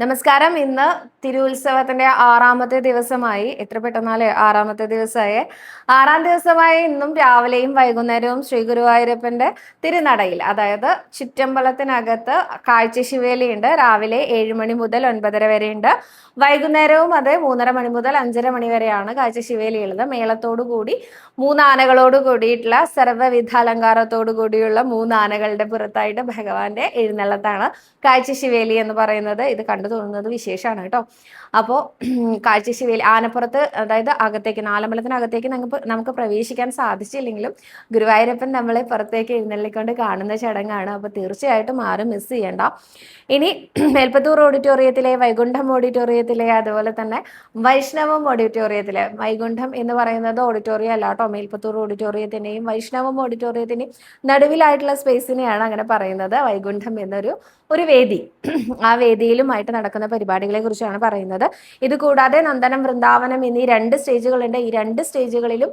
നമസ്കാരം. ഇന്ന് തിരുവുത്സവത്തിന്റെ 6ാമത്തെ ദിവസമായി. എത്ര പെട്ടെന്നാലേ 6ാമത്തെ ദിവസമായി. 6ാം ദിവസമായി ഇന്നും രാവിലെയും വൈകുന്നേരവും ശ്രീ ഗുരുവായൂരപ്പന്റെ തിരുനടയിൽ, അതായത് ചുറ്റമ്പലത്തിനകത്ത് കാഴ്ചശിവേലിയുണ്ട്. രാവിലെ 7 മണി മുതൽ 9:30 വരെ ഉണ്ട്. വൈകുന്നേരവും അത് 3:30 മണി മുതൽ 5:30 മണി വരെയാണ് കാഴ്ചശിവേലി ഉള്ളത്. മേളത്തോടു കൂടി 3 ആനകളോട് കൂടിയിട്ടുള്ള സർവ്വവിധ അലങ്കാരത്തോടു കൂടിയുള്ള 3 ആനകളുടെ പുറത്തായിട്ട് ഭഗവാന്റെ എഴുന്നള്ളത്താണ് കാഴ്ചശിവേലി എന്ന് പറയുന്നത്. ഇത് കണ്ടു തോന്നുന്നത് വിശേഷമാണ് കേട്ടോ. അപ്പോൾ കാഴ്ചശിവേലി ആനപ്പുറത്ത്, അതായത് അകത്തേക്ക്, നാലമ്പലത്തിനകത്തേക്ക് നമുക്ക് പ്രവേശിക്കാൻ സാധിച്ചില്ലെങ്കിലും ഗുരുവായൂരപ്പൻ നമ്മളെ പുറത്തേക്ക് എഴുന്നള്ളിക്കൊണ്ട് കാണുന്ന ചടങ്ങാണ്. അപ്പോൾ തീർച്ചയായിട്ടും ആരും മിസ് ചെയ്യണ്ട. ഇനി മേൽപ്പത്തൂർ ഓഡിറ്റോറിയത്തിലെ, വൈകുണ്ഠം ഓഡിറ്റോറിയത്തിലെ, അതുപോലെ തന്നെ വൈഷ്ണവം ഓഡിറ്റോറിയത്തിലെ, വൈകുണ്ഠം എന്ന് പറയുന്നത് ഓഡിറ്റോറിയം അല്ല കേട്ടോ, മേൽപ്പത്തൂർ ഓഡിറ്റോറിയത്തിന്റെയും വൈഷ്ണവം ഓഡിറ്റോറിയത്തിന്റെയും നടുവിലായിട്ടുള്ള സ്പേസിനെയാണ് അങ്ങനെ പറയുന്നത്. വൈകുണ്ഠം എന്നൊരു വേദി, ആ വേദിയിലുമായിട്ട് നടക്കുന്ന പരിപാടികളെ കുറിച്ചാണ് പറയുന്നത്. ഇത് കൂടാതെ നന്ദനം, വൃന്ദാവനം എന്നീ 2 സ്റ്റേജുകളുണ്ട്. ഈ 2 സ്റ്റേജുകളിലും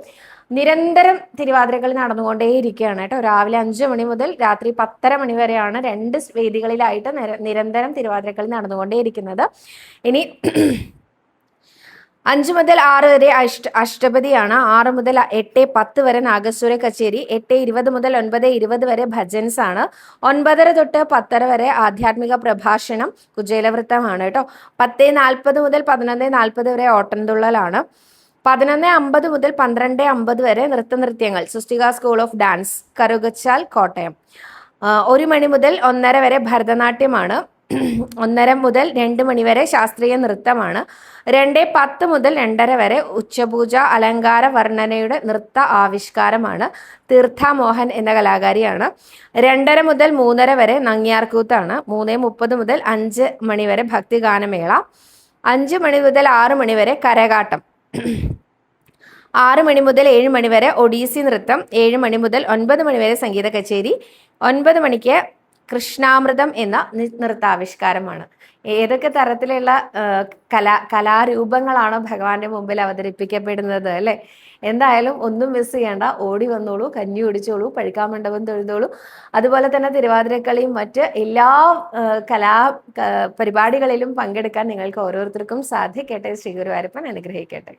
നിരന്തരം തിരുവാതിരകൾ നടന്നുകൊണ്ടേയിരിക്കുകയാണ് കേട്ടോ. രാവിലെ 5 മണി മുതൽ രാത്രി 10:30 മണി വരെയാണ് 2 വേദികളിലായിട്ട് നിരന്തരം തിരുവാതിരകൾ നടന്നുകൊണ്ടേയിരിക്കുന്നത്. ഇനി 5 മുതൽ 6 വരെ അഷ്ടപതിയാണ്. 6 മുതൽ 8:10 വരെ നാഗസ്വര കച്ചേരി. 8:20 മുതൽ 9:20 വരെ ഭജൻസ് ആണ്. 9:30 തൊട്ട് 10:30 വരെ ആധ്യാത്മിക പ്രഭാഷണം, കുചേലവൃത്തമാണ് കേട്ടോ. 10:40 മുതൽ 11:40 വരെ ഓട്ടൻതുള്ളലാണ്. 11:50 മുതൽ 12:50 വരെ നൃത്തനൃത്യങ്ങൾ, Susthika school of dance, Karukachal, Kottayam. 1 മണി മുതൽ 1:30 വരെ ഭരതനാട്യമാണ്. 1:30 മുതൽ 2 മണി വരെ ശാസ്ത്രീയ നൃത്തമാണ്. 2:10 മുതൽ 2:30 വരെ ഉച്ചപൂജ അലങ്കാര വർണ്ണനയുടെ നൃത്ത ആവിഷ്കാരമാണ്. തീർത്ഥ മോഹൻ എന്ന കലാകാരിയാണ്. 2:30 മുതൽ 3:30 വരെ നങ്ങ്യാർകൂത്താണ്. 3:30 മുതൽ 5 മണി വരെ ഭക്തിഗാനമേള. 5 മണി മുതൽ 6 മണി വരെ കരകാട്ടം. 6 മണി മുതൽ 7 മണി വരെ ഒഡീസി നൃത്തം. 7 മണി മുതൽ 9 മണി വരെ സംഗീത കച്ചേരി. 9 മണിക്ക് കൃഷ്ണാമൃതം എന്ന നൃത്താവിഷ്കാരമാണ്. ഏതൊക്കെ തരത്തിലുള്ള കലാരൂപങ്ങളാണ് ഭഗവാന്റെ മുമ്പിൽ അവതരിപ്പിക്കപ്പെടുന്നത് അല്ലേ. എന്തായാലും ഒന്നും മിസ് ചെയ്യണ്ട. ഓടി വന്നോളൂ, കഞ്ഞി കുടിച്ചോളൂ, പഴുക്കാമണ്ഡപം തൊഴുതോളൂ. അതുപോലെ തന്നെ തിരുവാതിരക്കളിയും മറ്റ് എല്ലാ പരിപാടികളിലും പങ്കെടുക്കാൻ നിങ്ങൾക്ക് ഓരോരുത്തർക്കും സാധിക്കട്ടെ. ശ്രീ ഗുരുവായൂരപ്പൻ അനുഗ്രഹിക്കട്ടെ.